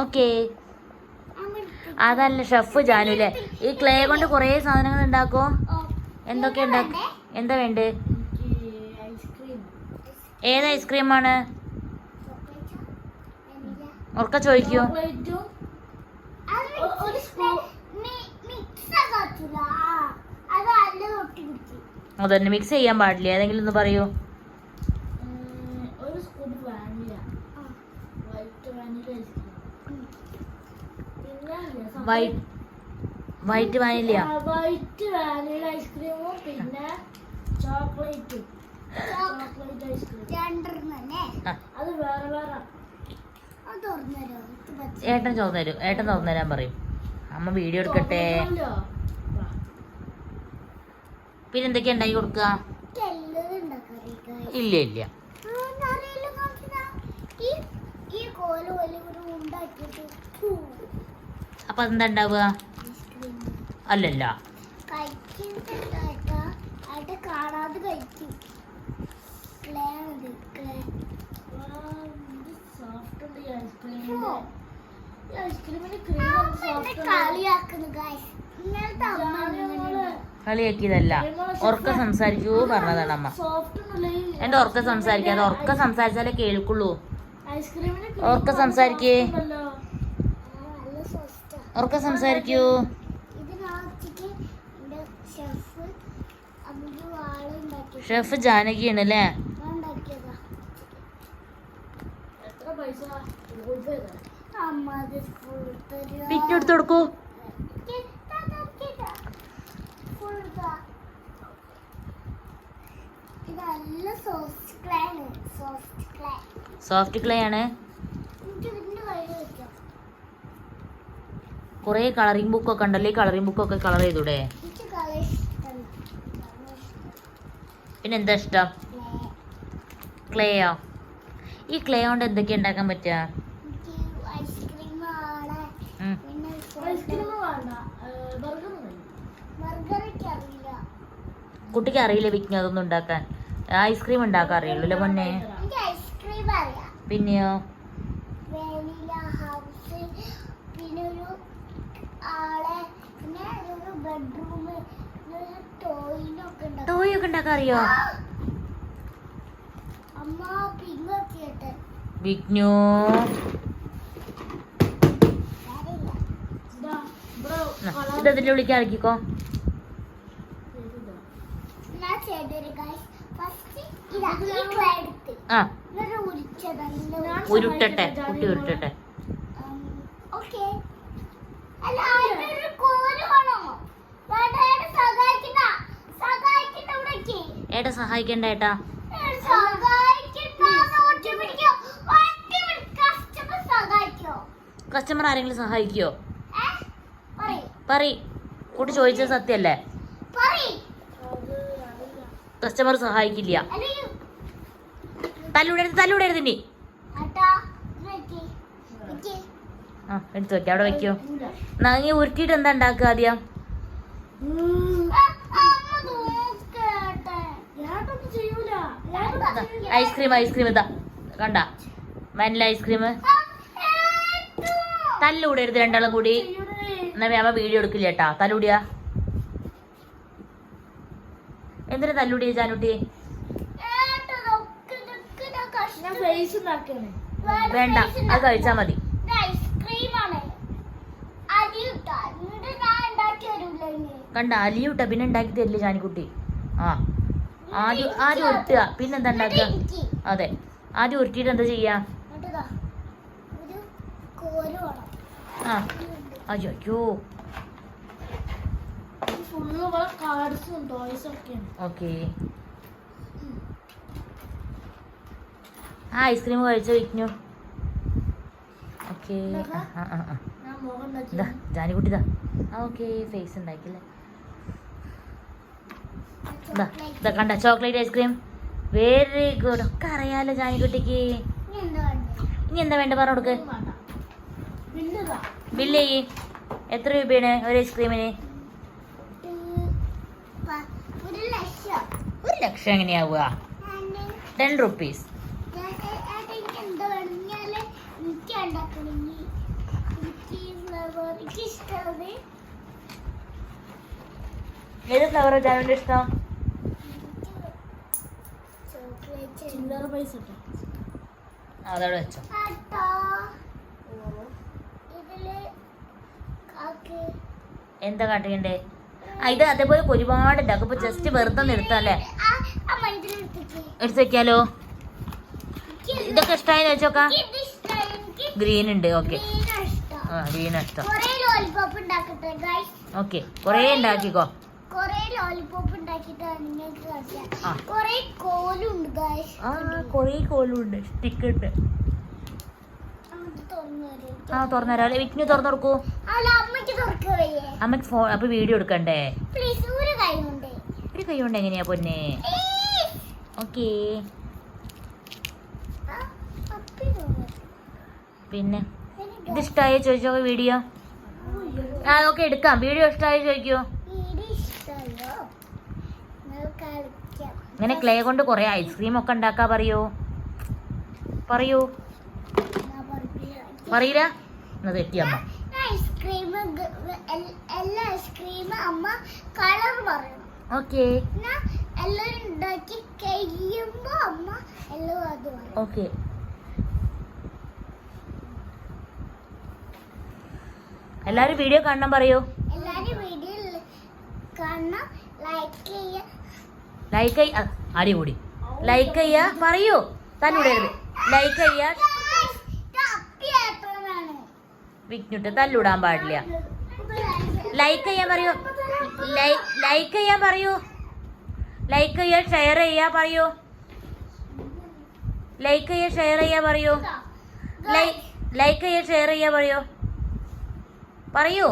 Okay. അതല്ല chef Janu അല്ലേ? ഈ ക്ലേ കൊണ്ട് കുറേ സാധനങ്ങൾ ഉണ്ടാക്കോ? എന്തൊക്കെ ഉണ്ടാക്കും? എന്താ വേണ്ടേ? ഏത് ഐസ്ക്രീമാണ്? ഉറക്കെ ചോദിക്കൂ. അതന്നെ മിക്സ് ചെയ്യാൻ പാടില്ല. ഏതെങ്കിലും ഒന്ന് പറയൂ. വൈറ്റ് വാനില ഐസ്ക്രീമും പിന്നെ ചോക്ലേറ്റ് അത് വേറെ വേറെ. ഏട്ടൻ തുറന്നു തരാൻ പറയും. അമ്മ വീഡിയോ എടുക്കട്ടെ. പിന്നെ എന്തൊക്കെയാ ഉണ്ടാക്കി കൊടുക്ക? ഇല്ല ഇല്ല. അപ്പൊ അതെന്താ ഉണ്ടാവുക? അല്ലല്ല, കളിയാക്കിയതല്ല. ഉറക്ക സംസാരിക്കൂ പറഞ്ഞതാണ് അമ്മ. എന്റെ ഉറക്ക സംസാരിക്കാതെ, ഉറക്ക സംസാരിച്ചാലേ കേൾക്കുള്ളൂ. ഉറക്ക സംസാരിക്കേ, ഉറക്ക സംസാരിക്കൂ. ഷെഫ് ജാനകിയാണ് അല്ലേ? വിറ്റെടുത്ത് കൊടുക്കൂ. സോഫ്റ്റ് ക്ലേ ആണ്. കുറെ കളറിംഗ് ബുക്കൊക്കെ ഉണ്ടല്ലേ? കളറിംഗ് ബുക്കൊക്കെ കളർ ചെയ്തൂടെ? പിന്നെ എന്താ ഇഷ്ടം? ക്ലേയോ? ഈ ക്ലേ കൊണ്ട് എന്തൊക്കെയാ ഉണ്ടാക്കാൻ പറ്റുക? കുട്ടിക്ക് അറിയില്ല വിജ്ഞ അതൊന്നും ഉണ്ടാക്കാൻ. ഐസ്ക്രീം ഉണ്ടാക്കാൻ അറിയുള്ളൂ അല്ലേ പൊന്നെ? പിന്നെയോ? ടോയ് ഒക്കെ ഉണ്ടാക്കാൻ അറിയോ? വിജ്ഞു ഇതിന്റെ ഉള്ളിലേക്ക് ഇറക്കിക്കോ. ആ ഉരുട്ടട്ടെ, കുട്ടി ഉരുട്ടട്ടെ. ഏട്ടാ സഹായിക്കണ്ട. ഏട്ടാ കസ്റ്റമർ ആരെങ്കിലും സഹായിക്കോ? പറയ്. കുട്ടി ചോദിച്ചത് സത്യല്ലേ? കസ്റ്റമർ സഹായിക്കില്ല. തല്ലൂടരുത് ഇനി. ആ എടുത്തു വെക്കാം, അവിടെ വെക്കോ. നീ ഉരുട്ടിയിട്ട് എന്താ ഉണ്ടാക്കുക ആദ്യം? ഐസ്ക്രീം ഇതാ കണ്ട, വാനില ഐസ്ക്രീം. തല്ലൂടരുത് രണ്ടാളും കൂടി. എന്നാ അമ്മ വീഡിയോ എടുക്കില്ല കേട്ടാ. തല്ലൂടിയാ എന്തിനാ തല്ലൂടിയ ജാനുട്ടി? വേണ്ട, അത് കഴിച്ചാ മതി. കണ്ട അലിയൂട്ട പിന്നെ ഉണ്ടാക്കി തരില്ല ജാനിക്കുട്ടി. ആ ആദ്യം ഉരുട്ടുക, പിന്നെന്താ ഉണ്ടാക്കുക? അതെ, ആദ്യം ഉരുട്ടിയിട്ട് എന്താ ചെയ്യാ? ആ അയ്യോ ഓക്കെ. ആ ഐസ്ക്രീം കഴിച്ചോ വിജ്ഞു? ഓക്കെ. ജാനിക്കുട്ടി ഇതാ. ഓക്കെ ഫേസ് ഉണ്ടാക്കില്ലേ? ഇതാ കണ്ട ചോക്ലേറ്റ് ഐസ്ക്രീം. Very good. ഒക്കെ അറിയാലോ ജാനിക്കുട്ടിക്ക്. ഇനി എന്താ വേണ്ട പറഞ്ഞു കൊടുക്ക്. ബില്ല് ചെയ്യ്. എത്ര രൂപയാണ് ഒരു ഐസ്ക്രീമിന്? 1,00,000 എങ്ങനെയാവുക? 10 rupees. ഏത് ഫ്ലവറാ ജാനുവിന്റെ ഇഷ്ടം? ചില്ലറ പൈസ അതവിടെ വെച്ചോ. എന്താ കാട്ടിക്കണ്ടേ? ഇത് അതേപോലെ ഒരുപാട് ഉണ്ടാക്കും. ഇപ്പൊ ജസ്റ്റ് വെറുതെ നിർത്താല്ലേ, എടുത്ത് വെക്കാലോ. ഇതൊക്കെ ഇഷ്ടമായെന്ന് വെച്ചോക്കാം. ഗ്രീൻ ഉണ്ട്. ഓക്കെ, ഗ്രീൻ ഇഷ്ടം. ഓക്കെ, കൊറേ ഉണ്ടാക്കിക്കോ. കൊറേ കോലുണ്ട്, സ്റ്റിക്ക് ഉണ്ട്. തുറന്നേരാ. വിഷ്ണു തുറന്നു കൊടുക്കൂ. അമ്മക്ക് ഫോൺ അപ്പൊ വീഡിയോ എടുക്കണ്ടേ? ഒരു കൈ കൊണ്ട് എങ്ങനെയാ പൊന്നെ? ഓക്കേ. പിന്നെ ഇത് ഇഷ്ടമായി ചോദിച്ചോ വീഡിയോ? ഓക്കെ, എടുക്കാം. വീഡിയോ ഇഷ്ടമായി ചോദിക്കോ. ഇങ്ങനെ ക്ലേ കൊണ്ട് കുറെ ഐസ്ക്രീം ഒക്കെ ഉണ്ടാക്കാ. പറയൂ പറയില്ല. എന്നാ തെറ്റി അമ്മ. Okay okay. എല്ലാരും വീഡിയോ കാണണം പറയൂ. ലൈക്ക് ചെയ്യ. അടിപൊളി. ലൈക്ക് ചെയ്യാ പറയൂ. തല്ലൂടരുത്. ലൈക്ക് ചെയ്യാ. വിഷ്ണുട്ട് തല്ലൂടാൻ പാടില്ല. ലൈക്ക് ചെയ്യാൻ പറയൂ. ലൈക്ക് ചെയ്യാൻ പറയൂ. ലൈക്ക് ചെയ്യാ, ഷെയർ ചെയ്യാ പറയൂ. ലൈക്ക് ചെയ്യാ, ഷെയർ ചെയ്യാ പറയൂ. ലൈക്ക് ചെയ്യാ, ഷെയർ ചെയ്യാ പറയൂ.